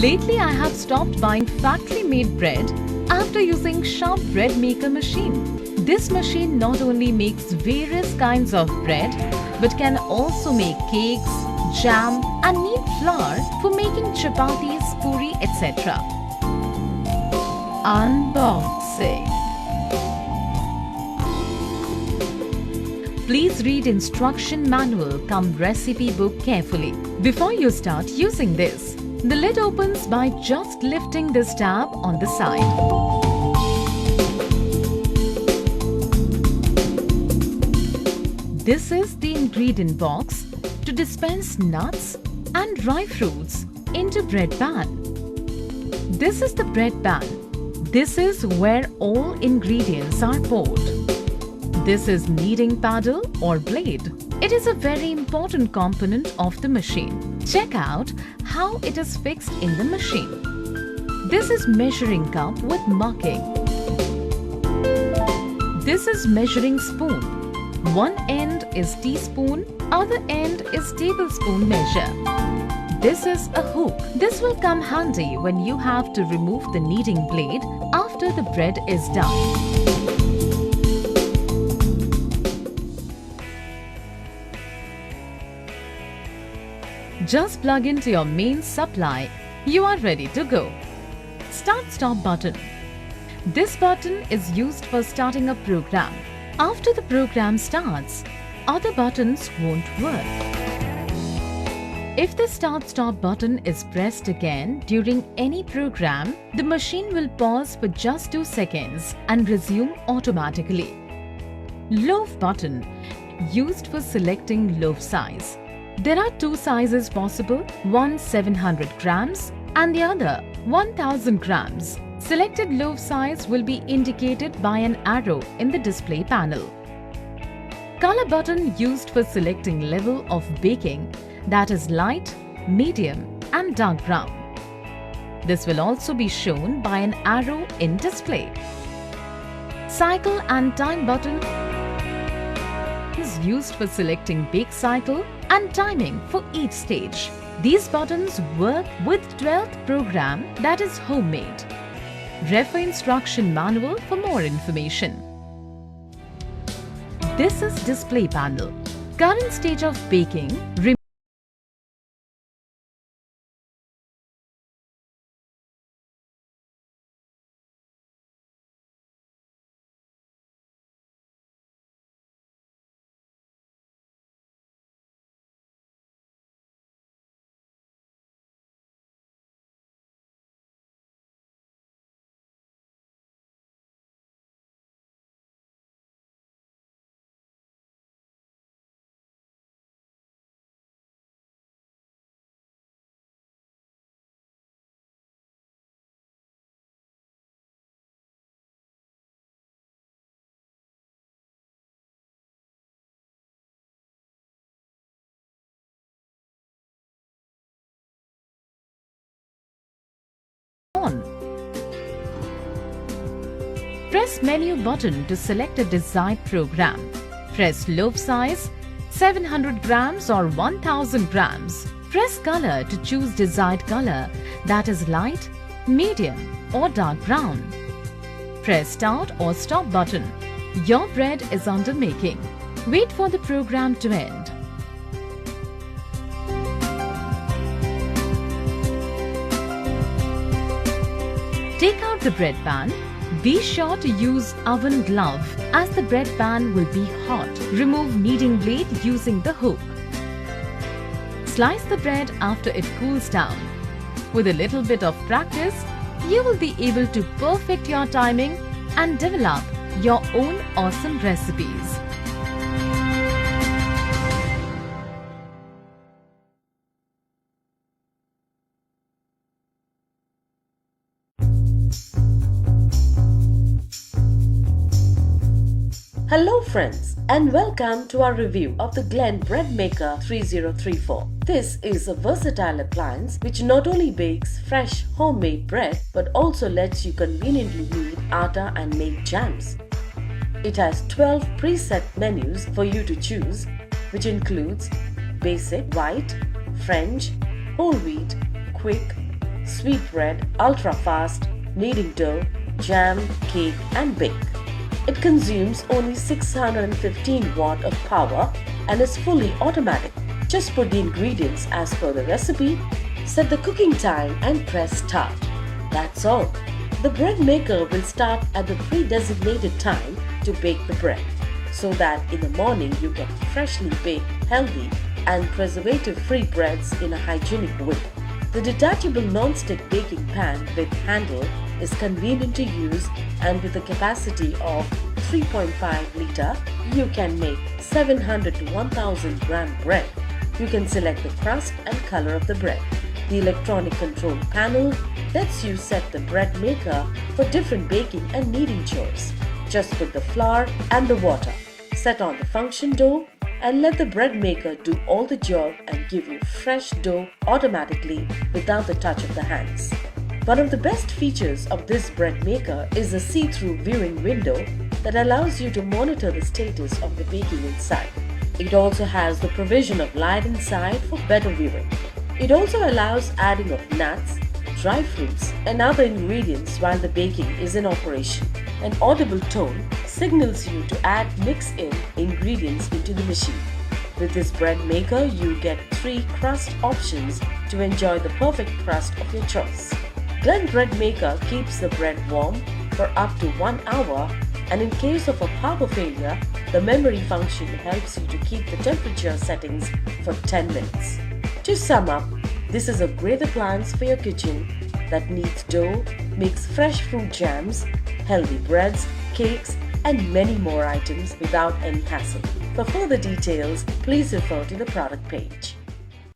Lately, I have stopped buying factory-made bread after using Sharp Bread Maker machine. This machine not only makes various kinds of bread, but can also make cakes, jam and knead flour for making chapatis, puri, etc. Unboxing. Please read instruction manual cum recipe book carefully before you start using this. The lid opens by just lifting this tab on the side. This is the ingredient box to dispense nuts and dry fruits into bread pan. This is the bread pan. This is where all ingredients are poured. This is kneading paddle or blade. It is a very important component of the machine. Check out how it is fixed in the machine. This is measuring cup with marking. This is measuring spoon. One end is teaspoon, other end is tablespoon measure. This is a hook. This will come handy when you have to remove the kneading blade after the bread is done. Just plug into your main supply. You are ready to go. Start-stop button. This button is used for starting a program. After the program starts, other buttons won't work. If the start-stop button is pressed again during any program, the machine will pause for just 2 seconds and resume automatically. Loaf button, used for selecting loaf size. There are 2 sizes possible, one 700 grams and the other 1000 grams. Selected loaf size will be indicated by an arrow in the display panel. Color button used for selecting level of baking, that is light, medium and dark brown. This will also be shown by an arrow in display. Cycle and time button is used for selecting bake cycle and timing for each stage. These buttons work with 12th program, that is homemade. Refer instruction manual for more information. This is display panel. Current stage of baking. On. Press menu button to select a desired program. Press loaf size 700 grams or 1000 grams. Press color to choose desired color, that is light, medium or dark brown. Press start or stop button. Your bread is under making. Wait for the program to end. Take out the bread pan. Be sure to use oven glove as the bread pan will be hot. Remove kneading blade using the hook. Slice the bread after it cools down. With a little bit of practice, you will be able to perfect your timing and develop your own awesome recipes. Hello friends and welcome to our review of the Glen Bread Maker 3034. This is a versatile appliance which not only bakes fresh homemade bread but also lets you conveniently knead atta and make jams. It has 12 preset menus for you to choose, which includes basic, white, French, whole wheat, quick, sweetbread, ultra-fast, kneading dough, jam, cake and bake. It consumes only 615 watt of power and is fully automatic. Just put the ingredients as per the recipe, set the cooking time and press start. That's all. The bread maker will start at the pre-designated time to bake the bread, so that in the morning you get freshly baked, healthy and preservative-free breads in a hygienic way. The detachable non-stick baking pan with handle is convenient to use, and with a capacity of 3.5 liter, you can make 700 to 1000 gram bread. You can select the crust and color of the bread. The electronic control panel lets you set the bread maker for different baking and kneading chores. Just put the flour and the water, set on the function dough and let the bread maker do all the job and give you fresh dough automatically without the touch of the hands. One of the best features of this bread maker is a see-through viewing window that allows you to monitor the status of the baking inside. It also has the provision of light inside for better viewing. It also allows adding of nuts, dry fruits and other ingredients while the baking is in operation. An audible tone signals you to mix in ingredients into the machine. With this bread maker, you get 3 crust options to enjoy the perfect crust of your choice. Glen Bread Maker keeps the bread warm for up to 1 hour, and in case of a power failure, the memory function helps you to keep the temperature settings for 10 minutes. To sum up, this is a great appliance for your kitchen that kneads dough, makes fresh fruit jams, healthy breads, cakes and many more items without any hassle. For further details, please refer to the product page.